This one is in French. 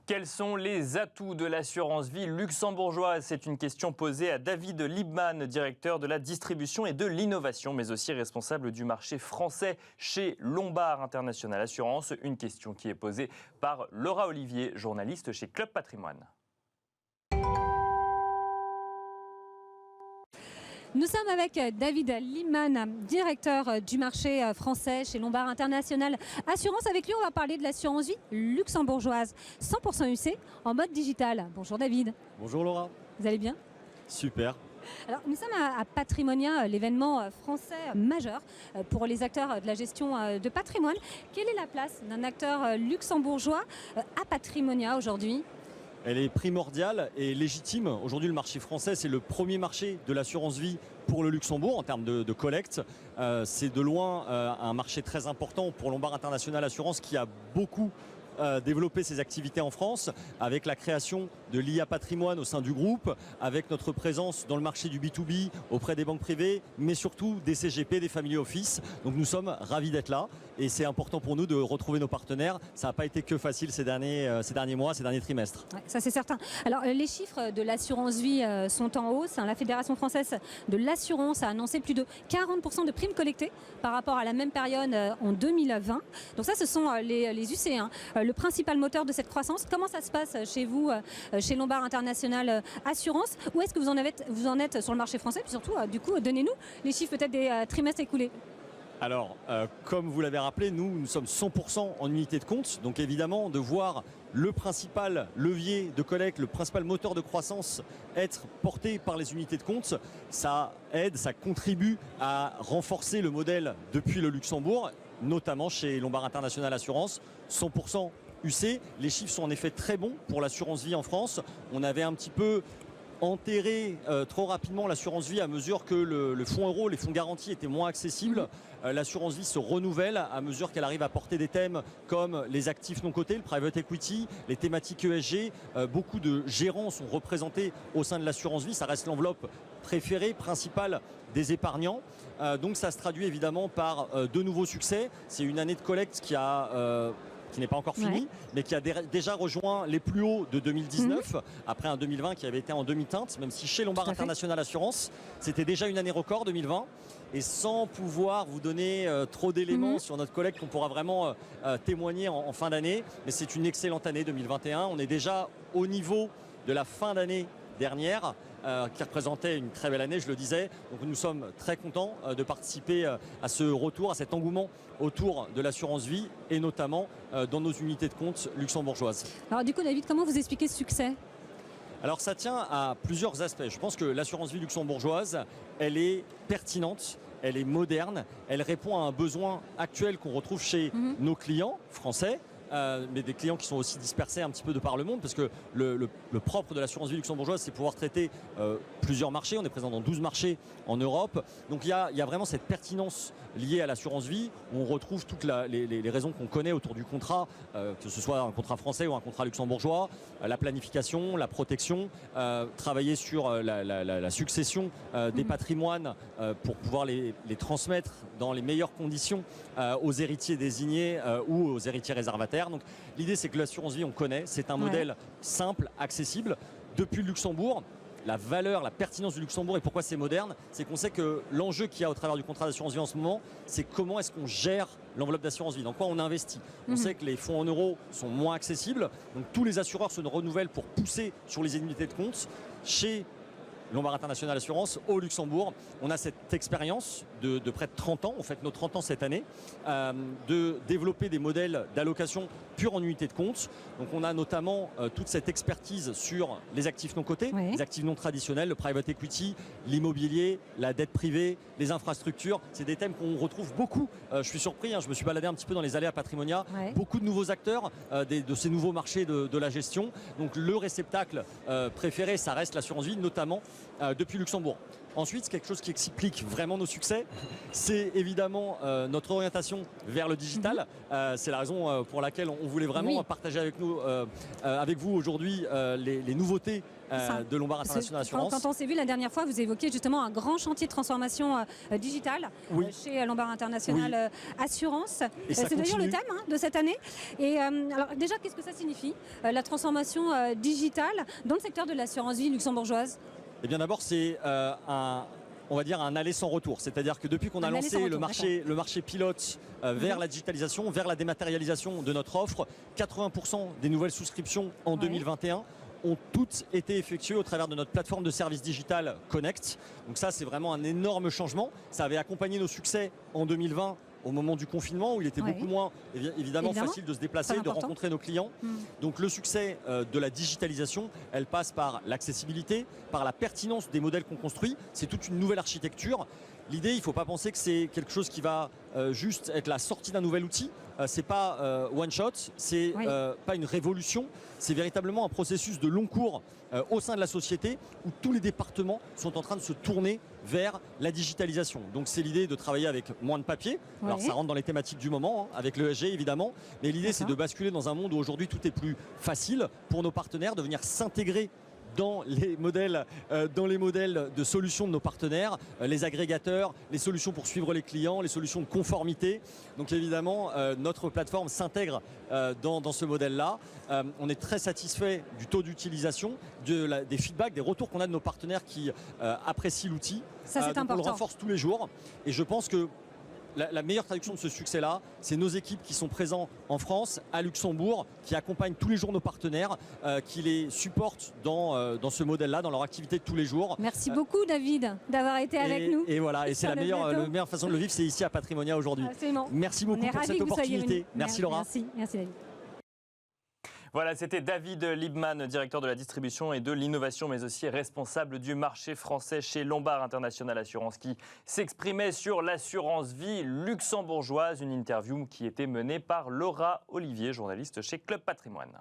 Quels sont les atouts de l'assurance vie luxembourgeoise? C'est une question posée à David Liebman, directeur de la distribution et de l'innovation, mais aussi responsable du marché français chez Lombard International Assurance. Une question qui est posée par Laura Olivier, journaliste chez Club Patrimoine. Nous sommes avec David Liebman, directeur du marché français chez Lombard International Assurance. Avec lui, on va parler de l'assurance vie luxembourgeoise 100% UC en mode digital. Bonjour David. Bonjour Laura. Vous allez bien? Super. Alors, nous sommes à Patrimonia, l'événement français majeur pour les acteurs de la gestion de patrimoine. Quelle est la place d'un acteur luxembourgeois à Patrimonia aujourd'hui? Elle est primordiale et légitime. Aujourd'hui, le marché français, c'est le premier marché de l'assurance vie pour le Luxembourg en termes de collecte. C'est de loin un marché très important pour Lombard International Assurance qui a beaucoup développer ses activités en France avec la création de l'IA Patrimoine au sein du groupe, avec notre présence dans le marché du B2B auprès des banques privées, mais surtout des CGP, des family office. Donc nous sommes ravis d'être là et c'est important pour nous de retrouver nos partenaires. Ça n'a pas été que facile ces derniers mois, ces derniers trimestres. Ouais, ça c'est certain. Alors les chiffres de l'assurance vie sont en hausse. La Fédération française de l'assurance a annoncé plus de 40% de primes collectées par rapport à la même période en 2020. Donc ça, ce sont les UC, le principal moteur de cette croissance. Comment ça se passe chez vous, chez Lombard International Assurance? Où est-ce que vous en êtes sur le marché français? Puis surtout, du coup, donnez-nous les chiffres peut-être des trimestres écoulés. Alors, comme vous l'avez rappelé, nous sommes 100% en unité de compte. Donc évidemment, de voir le principal levier de collecte, le principal moteur de croissance être porté par les unités de compte, ça aide, ça contribue à renforcer le modèle depuis le Luxembourg, notamment chez Lombard International Assurance, 100% UC. Les chiffres sont en effet très bons pour l'assurance vie en France. On avait un petit peu enterré trop rapidement l'assurance vie à mesure que le fonds euro, les fonds garantis étaient moins accessibles. L'assurance vie se renouvelle à mesure qu'elle arrive à porter des thèmes comme les actifs non cotés, le private equity, les thématiques ESG. Beaucoup de gérants sont représentés au sein de l'assurance vie. Ça reste l'enveloppe préférée, principale des épargnants. Donc ça se traduit évidemment par de nouveaux succès. C'est une année de collecte qui n'est pas encore fini, mais qui a déjà rejoint les plus hauts de 2019, après un 2020 qui avait été en demi-teinte, même si chez Lombard International Assurance, c'était déjà une année record 2020. Et sans pouvoir vous donner trop d'éléments sur notre collecte qu'on pourra vraiment témoigner en fin d'année, mais c'est une excellente année 2021. On est déjà au niveau de la fin d'année dernière, qui représentait une très belle année, je le disais. Donc nous sommes très contents de participer à ce retour, à cet engouement autour de l'assurance vie et notamment dans nos unités de compte luxembourgeoises. Alors du coup, David, comment vous expliquez ce succès? Alors ça tient à plusieurs aspects. Je pense que l'assurance vie luxembourgeoise, elle est pertinente, elle est moderne, elle répond à un besoin actuel qu'on retrouve chez nos clients français. Mais des clients qui sont aussi dispersés un petit peu de par le monde, parce que le propre de l'assurance vie luxembourgeoise, c'est pouvoir traiter plusieurs marchés. On est présent dans 12 marchés en Europe. Donc il y a vraiment cette pertinence liée à l'assurance vie. On retrouve toutes les raisons qu'on connaît autour du contrat, que ce soit un contrat français ou un contrat luxembourgeois, la planification, la protection, travailler sur la succession des patrimoines pour pouvoir les transmettre dans les meilleures conditions aux héritiers désignés ou aux héritiers réservataires. Donc l'idée, c'est que l'assurance vie, on connaît, c'est un modèle simple, accessible. Depuis le Luxembourg, la valeur, la pertinence du Luxembourg et pourquoi c'est moderne, c'est qu'on sait que l'enjeu qu'il y a au travers du contrat d'assurance vie en ce moment, c'est comment est-ce qu'on gère l'enveloppe d'assurance vie, dans quoi on investit. On sait que les fonds en euros sont moins accessibles, donc tous les assureurs se renouvellent pour pousser sur les unités de compte. Chez Lombard International Assurance, au Luxembourg, on a cette expérience de près de 30 ans, on fête nos 30 ans cette année, de développer des modèles d'allocation pure en unité de compte. Donc on a notamment toute cette expertise sur les actifs non cotés, les actifs non traditionnels, le private equity, l'immobilier, la dette privée, les infrastructures. C'est des thèmes qu'on retrouve beaucoup. Je suis surpris, je me suis baladé un petit peu dans les allées à Patrimonia. Beaucoup de nouveaux acteurs de ces nouveaux marchés de la gestion. Donc le réceptacle préféré, ça reste l'assurance vie, notamment depuis Luxembourg. Ensuite, quelque chose qui explique vraiment nos succès, c'est évidemment notre orientation vers le digital. C'est la raison pour laquelle on voulait vraiment partager avec vous aujourd'hui les nouveautés de Lombard International Assurance. Quand on s'est vu la dernière fois, vous évoquiez justement un grand chantier de transformation digitale chez Lombard International Assurance. C'est d'ailleurs le thème de cette année. Et alors déjà, qu'est-ce que ça signifie, la transformation digitale dans le secteur de l'assurance vie luxembourgeoise? Eh bien d'abord, c'est on va dire un aller sans retour. C'est-à-dire que depuis qu'on a lancé le marché pilote vers la digitalisation, vers la dématérialisation de notre offre, 80% des nouvelles souscriptions en 2021 ont toutes été effectuées au travers de notre plateforme de services digital Connect. Donc ça, c'est vraiment un énorme changement. Ça avait accompagné nos succès en 2020 au moment du confinement où il était beaucoup moins évidemment facile de se déplacer, de rencontrer nos clients. Donc le succès de la digitalisation, elle passe par l'accessibilité, par la pertinence des modèles qu'on construit. C'est toute une nouvelle architecture. L'idée, il ne faut pas penser que c'est quelque chose qui va juste être la sortie d'un nouvel outil. C'est pas one shot, c'est pas une révolution. C'est véritablement un processus de long cours au sein de la société où tous les départements sont en train de se tourner vers la digitalisation. Donc c'est l'idée de travailler avec moins de papier. Alors ça rentre dans les thématiques du moment, avec l'ESG évidemment. Mais l'idée, c'est de basculer dans un monde où aujourd'hui tout est plus facile pour nos partenaires de venir s'intégrer dans les modèles de solutions de nos partenaires, les agrégateurs, les solutions pour suivre les clients, les solutions de conformité. Donc évidemment, notre plateforme s'intègre dans ce modèle-là. On est très satisfait du taux d'utilisation, des feedbacks, des retours qu'on a de nos partenaires qui apprécient l'outil. Ça, c'est important. On le renforce tous les jours. Et je pense que la meilleure traduction de ce succès-là, c'est nos équipes qui sont présentes en France, à Luxembourg, qui accompagnent tous les jours nos partenaires, qui les supportent dans ce modèle-là, dans leur activité de tous les jours. Merci beaucoup David d'avoir été avec nous. Et voilà, et c'est la meilleure façon de le vivre, c'est ici à Patrimonia aujourd'hui. Merci beaucoup pour cette opportunité. Merci Laura. Merci David. Voilà, c'était David Liebman, directeur de la distribution et de l'innovation, mais aussi responsable du marché français chez Lombard International Assurance, qui s'exprimait sur l'assurance vie luxembourgeoise. Une interview qui était menée par Laura Olivier, journaliste chez Club Patrimoine.